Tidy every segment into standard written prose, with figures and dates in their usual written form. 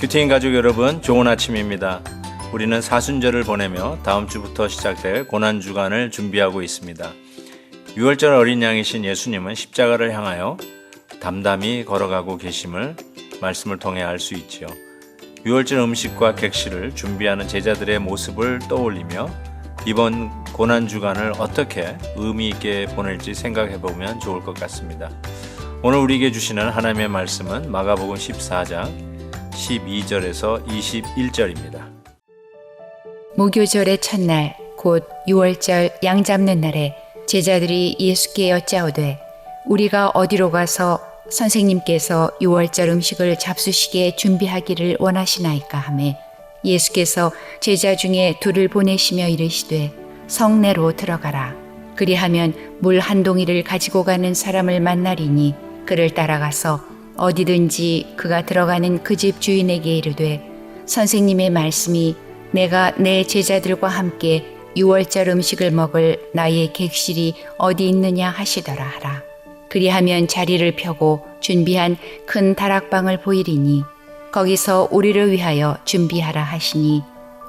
큐티인 가족 여러분, 좋은 아침입니다. 우리는 사순절을 보내며 다음 주부터 시작될 고난주간을 준비하고 있습니다. 6월절 어린 양이신 예수님은 십자가를 향하여 담담히 걸어가고 계심을 말씀을 통해 알 수 있지요. 6월절 음식과 객실을 준비하는 제자들의 모습을 떠올리며 이번 고난주간을 어떻게 의미 있게 보낼지 생각해 보면 좋을 것 같습니다. 오늘 우리에게 주시는 하나님의 말씀은 마가복음 14장 12절에서 21절입니다. 무교절의 첫날 곧 6월절 양 잡는 날에 제자들이 예수께 여짜오되 우리가 어디로 가서 선생님께서 6월절 음식을 잡수시게 준비하기를 원하시나이까 하매 예수께서 제자 중에 둘을 보내시며 이르시되 성내로 들어가라. 그리하면 물 한 동이를 가지고 가는 사람을 만나리니 그를 따라가서 어디든지 그가 들어가는 그 집 주인에게 이르되 선생님의 말씀이 내가 내 제자들과 함께 6월절 음식을 먹을 나의 객실이 어디 있느냐 하시더라 하라. 그리하면 자리를 펴고 준비한 큰 다락방을 보이리니 거기서 우리를 위하여 준비하라 하시니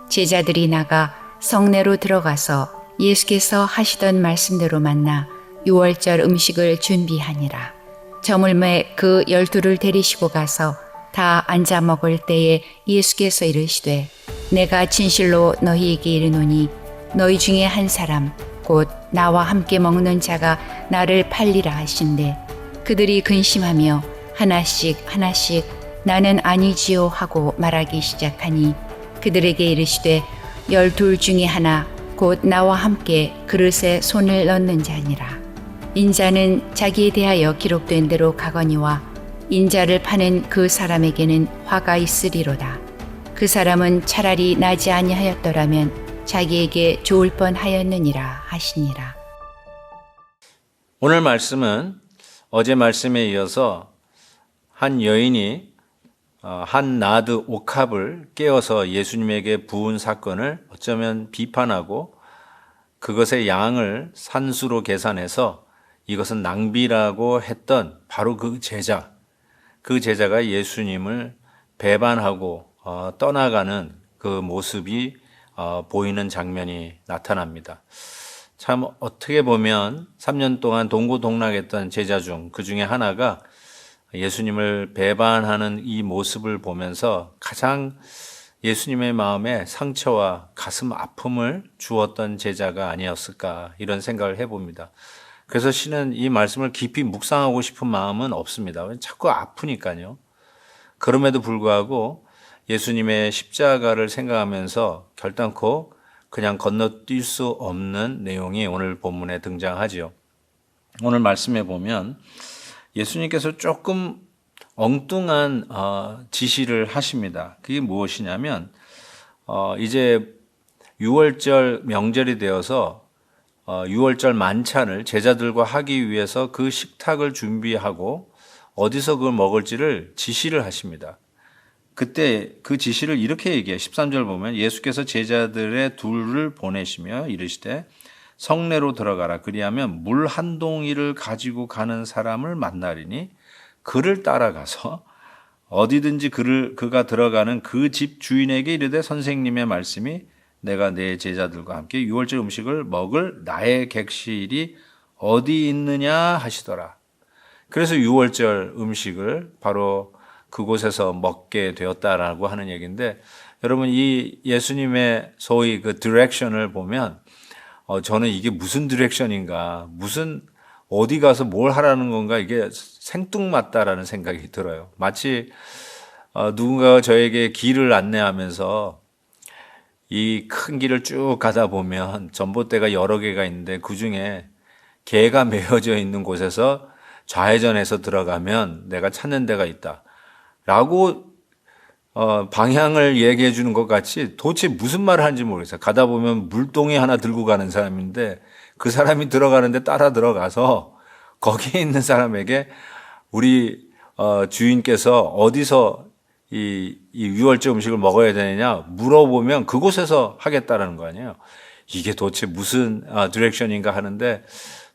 제자들이 나가 성내로 들어가서 예수께서 하시던 말씀대로 만나 6월절 음식을 준비하니라. 저물매 그 12를 데리시고 가서 다 앉아 먹을 때에 예수께서 이르시되 내가 진실로 너희에게 이르노니 너희 중에 한 사람 곧 나와 함께 먹는 자가 나를 팔리라 하신대 그들이 근심하며 하나씩 나는 아니지요 하고 말하기 시작하니 그들에게 이르시되 12 중에 하나 곧 나와 함께 그릇에 손을 넣는 자니라. 인자는 자기에 대하여 기록된 대로 가거니와 인자를 파는 그 사람에게는 화가 있으리로다. 그 사람은 차라리 나지 아니하였더라면 자기에게 좋을 뻔하였느니라 하시니라. 오늘 말씀은 어제 말씀에 이어서 한 여인이 한 나드 옥합을 깨어서 예수님에게 부은 사건을 어쩌면 비판하고 그것의 양을 산수로 계산해서 이것은 낭비라고 했던 바로 그 제자가 예수님을 배반하고 떠나가는 그 모습이 보이는 장면이 나타납니다. 참 어떻게 보면 3년 동안 동고동락했던 제자 중 그 중에 하나가 예수님을 배반하는 이 모습을 보면서 가장 예수님의 마음에 상처와 가슴 아픔을 주었던 제자가 아니었을까 이런 생각을 해봅니다. 그래서 신은 이 말씀을 깊이 묵상하고 싶은 마음은 없습니다. 자꾸 아프니까요. 그럼에도 불구하고 예수님의 십자가를 생각하면서 결단코 그냥 건너뛸 수 없는 내용이 오늘 본문에 등장하지요. 오늘 말씀에 보면 예수님께서 조금 엉뚱한 지시를 하십니다. 그게 무엇이냐면 이제 6월절 명절이 되어서 6월절 만찬을 제자들과 하기 위해서 그 식탁을 준비하고 어디서 그걸 먹을지를 지시를 하십니다. 그때 그 지시를 이렇게 얘기해요. 13절 보면 예수께서 제자들의 둘을 보내시며 이르시되 성내로 들어가라. 그리하면 물 한 동이를 가지고 가는 사람을 만나리니 그를 따라가서 어디든지 그가 들어가는 그 집 주인에게 이르되 선생님의 말씀이 내가 내 제자들과 함께 6월절 음식을 먹을 나의 객실이 어디 있느냐 하시더라. 그래서 6월절 음식을 바로 그곳에서 먹게 되었다라고 하는 얘기인데 여러분 이 예수님의 소위 그 디렉션을 보면 저는 이게 무슨 디렉션인가 무슨 어디 가서 뭘 하라는 건가 이게 생뚱맞다라는 생각이 들어요. 마치 누군가가 저에게 길을 안내하면서 이 큰 길을 쭉 가다 보면 전봇대가 여러 개가 있는데 그중에 개가 메어져 있는 곳에서 좌회전해서 들어가면 내가 찾는 데가 있다 라고 방향을 얘기해 주는 것 같이 도대체 무슨 말을 하는지 모르겠어요. 가다 보면 물동이 하나 들고 가는 사람인데 그 사람이 들어가는데 따라 들어가서 거기에 있는 사람에게 우리 주인께서 어디서 이 6월절 음식을 먹어야 되느냐 물어보면 그곳에서 하겠다라는 거 아니에요. 이게 도대체 무슨 디렉션인가 하는데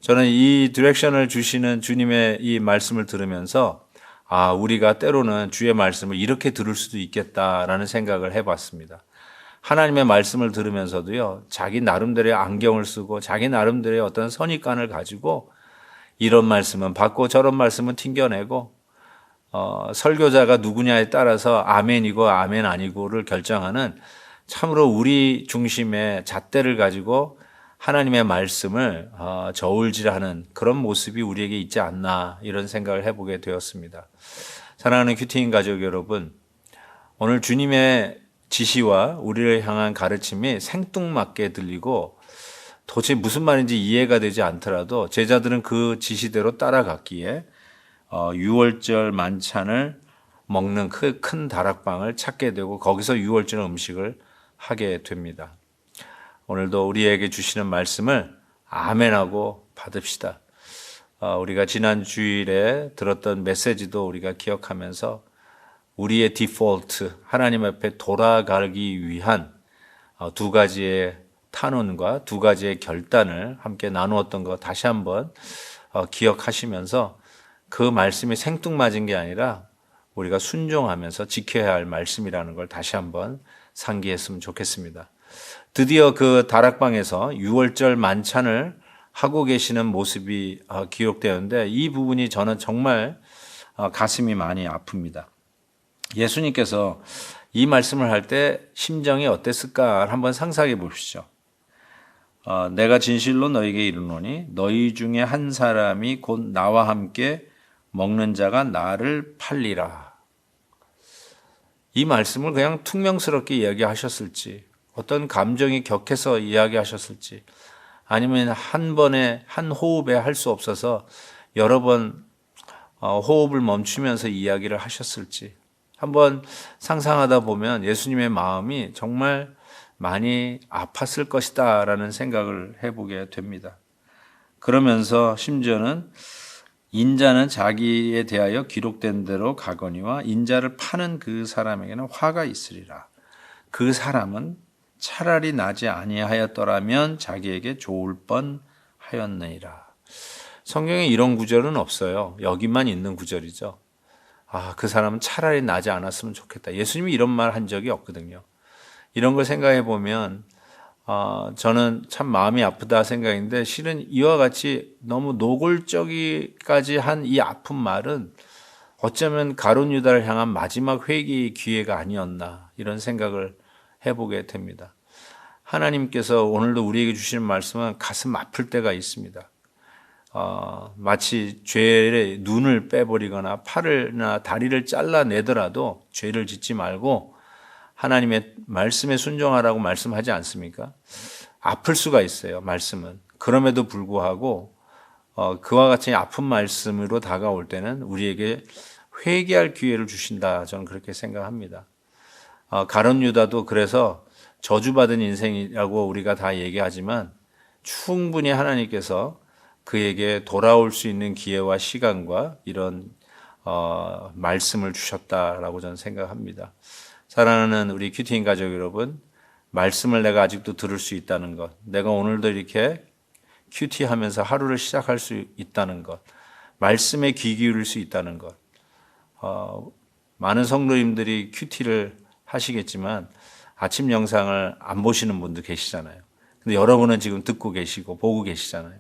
저는 이 디렉션을 주시는 주님의 이 말씀을 들으면서 우리가 때로는 주의 말씀을 이렇게 들을 수도 있겠다라는 생각을 해봤습니다. 하나님의 말씀을 들으면서도요, 자기 나름대로의 안경을 쓰고 자기 나름대로의 어떤 선입관을 가지고 이런 말씀은 받고 저런 말씀은 튕겨내고 설교자가 누구냐에 따라서 아멘이고 아멘 아니고를 결정하는 참으로 우리 중심의 잣대를 가지고 하나님의 말씀을 저울질하는 그런 모습이 우리에게 있지 않나 이런 생각을 해보게 되었습니다. 사랑하는 큐티인 가족 여러분, 오늘 주님의 지시와 우리를 향한 가르침이 생뚱맞게 들리고 도대체 무슨 말인지 이해가 되지 않더라도 제자들은 그 지시대로 따라갔기에 6월절 만찬을 먹는 그 큰 다락방을 찾게 되고 거기서 6월절 음식을 하게 됩니다. 오늘도 우리에게 주시는 말씀을 아멘하고 받읍시다. 우리가 지난 주일에 들었던 메시지도 우리가 기억하면서 우리의 디폴트, 하나님 앞에 돌아가기 위한 두 가지의 탄원과 두 가지의 결단을 함께 나누었던 것 다시 한번 기억하시면서 그 말씀이 생뚱맞은 게 아니라 우리가 순종하면서 지켜야 할 말씀이라는 걸 다시 한번 상기했으면 좋겠습니다. 드디어 그 다락방에서 6월절 만찬을 하고 계시는 모습이 기록되었는데 이 부분이 저는 정말 가슴이 많이 아픕니다. 예수님께서 이 말씀을 할 때 심정이 어땠을까 한번 상상해 보십시오. 내가 진실로 너에게 이르노니 너희 중에 한 사람이 곧 나와 함께 먹는 자가 나를 팔리라. 이 말씀을 그냥 퉁명스럽게 이야기하셨을지, 어떤 감정이 격해서 이야기하셨을지, 아니면 한 번에 한 호흡에 할 수 없어서 여러 번 호흡을 멈추면서 이야기를 하셨을지 한번 상상하다 보면 예수님의 마음이 정말 많이 아팠을 것이다 라는 생각을 해보게 됩니다. 그러면서 심지어는 인자는 자기에 대하여 기록된 대로 가거니와 인자를 파는 그 사람에게는 화가 있으리라. 그 사람은 차라리 나지 아니하였더라면 자기에게 좋을 뻔하였느니라. 성경에 이런 구절은 없어요. 여기만 있는 구절이죠. 그 사람은 차라리 나지 않았으면 좋겠다. 예수님이 이런 말 한 적이 없거든요. 이런 걸 생각해 보면 저는 참 마음이 아프다 생각인데 실은 이와 같이 너무 노골적이까지 한 이 아픈 말은 어쩌면 가룟 유다를 향한 마지막 회개의 기회가 아니었나 이런 생각을 해보게 됩니다. 하나님께서 오늘도 우리에게 주시는 말씀은 가슴 아플 때가 있습니다. 마치 죄의 눈을 빼버리거나 팔을나 다리를 잘라내더라도 죄를 짓지 말고 하나님의 말씀에 순종하라고 말씀하지 않습니까? 아플 수가 있어요, 말씀은. 그럼에도 불구하고 그와 같이 아픈 말씀으로 다가올 때는 우리에게 회개할 기회를 주신다, 저는 그렇게 생각합니다. 가룟 유다도 그래서 저주받은 인생이라고 우리가 다 얘기하지만 충분히 하나님께서 그에게 돌아올 수 있는 기회와 시간과 이런 말씀을 주셨다라고 저는 생각합니다. 사랑하는 우리 큐티인 가족 여러분, 말씀을 내가 아직도 들을 수 있다는 것, 내가 오늘도 이렇게 큐티하면서 하루를 시작할 수 있다는 것, 말씀에 귀 기울일 수 있다는 것, 많은 성도님들이 큐티를 하시겠지만 아침 영상을 안 보시는 분도 계시잖아요. 근데 여러분은 지금 듣고 계시고 보고 계시잖아요.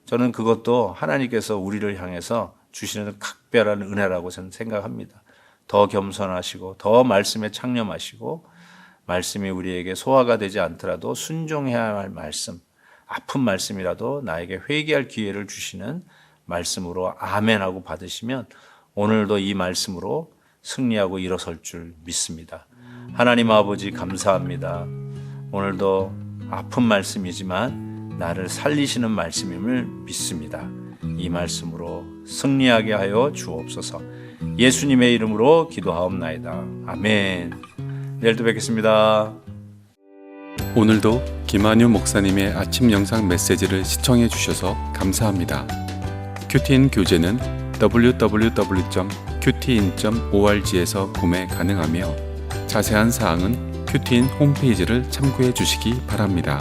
저는 그것도 하나님께서 우리를 향해서 주시는 각별한 은혜라고 저는 생각합니다. 더 겸손하시고 더 말씀에 창념하시고 말씀이 우리에게 소화가 되지 않더라도 순종해야 할 말씀, 아픈 말씀이라도 나에게 회개할 기회를 주시는 말씀으로 아멘하고 받으시면 오늘도 이 말씀으로 승리하고 일어설 줄 믿습니다. 하나님 아버지 감사합니다. 오늘도 아픈 말씀이지만 나를 살리시는 말씀임을 믿습니다. 이 말씀으로 승리하게 하여 주옵소서. 예수님의 이름으로 기도하옵나이다. 아멘. 내일도 뵙겠습니다. 오늘도 김한유 목사님의 아침 영상 메시지를 시청해 주셔서 감사합니다. 큐티인 교재는 www.qtin.org에서 구매 가능하며 자세한 사항은 큐티인 홈페이지를 참고해 주시기 바랍니다.